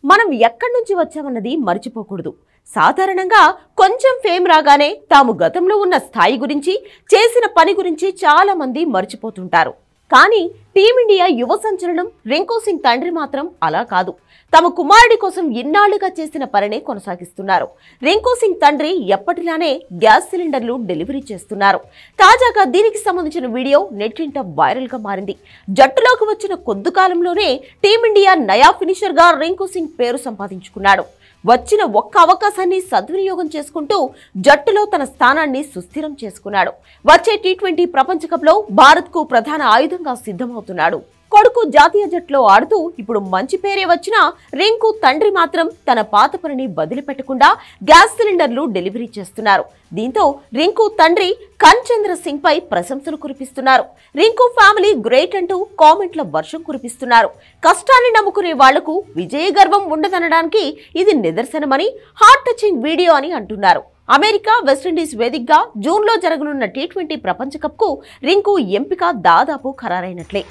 మనం ఎక్కడి నుంచి వచ్చామన్నది మర్చిపోకూడదు. సాధారణంగా కొంచెం ఫేమ్ రాగానే తాము గతంలో ఉన్న స్థాయి గురించి, చేసిన పని గురించి చాలా మంది మర్చిపోతుంటారు. కానీ టీమిండియా యువ సంచలనం రింకు సింగ్ తండ్రి మాత్రం అలా కాదు. తమ కుమారుడి కోసం ఇన్నాళ్లుగా చేసిన పనినే కొనసాగిస్తున్నారు. రింకు సింగ్ తండ్రి ఎప్పటిలానే గ్యాస్ సిలిండర్లు డెలివరీ చేస్తున్నారు. తాజాగా దీనికి సంబంధించిన వీడియో నెట్టింట వైరల్ గా మారింది. జట్టులోకి వచ్చిన కొద్ది కాలంలోనే టీమిండియా నయా ఫినిషర్ గా రింకు సింగ్ పేరు సంపాదించుకున్నాడు. వచ్చిన ఒక్క అవకాశాన్ని సద్వినియోగం చేసుకుంటూ జట్టులో తన స్థానాన్ని సుస్థిరం చేసుకున్నాడు. వచ్చే టీ20 ప్రపంచ కప్ లో భారత్ కు ప్రధాన ఆయుధంగా సిద్ధమవుతున్నాడు. కొడుకు జాతీయ జట్టులో ఆడుతూ ఇప్పుడు మంచి పేరే వచ్చినా రింకు తండ్రి మాత్రం తన పాత పనిని వదిలిపెట్టకుండా గ్యాస్ సిలిండర్లు డెలివరీ చేస్తున్నారు. దీంతో రింకు తండ్రి కన్చంద్ర సింగ్ పై ప్రశంసలు కురిపిస్తున్నారు. రింకు ఫ్యామిలీ గ్రేట్ అంటూ కామెంట్ల వర్షం కురిపిస్తున్నారు. కష్టాన్ని నమ్ముకునే వాళ్లకు విజయ గర్వం ఉండదనడానికి ఇది నిదర్శనమని, హార్ట్ టచింగ్ వీడియో అని అంటున్నారు. అమెరికా, వెస్టిండీస్ వేదికగా జూన్లో జరగనున్న టీ20 ప్రపంచ కప్ కు రింకు ఎంపిక దాదాపు ఖరారైనట్లే.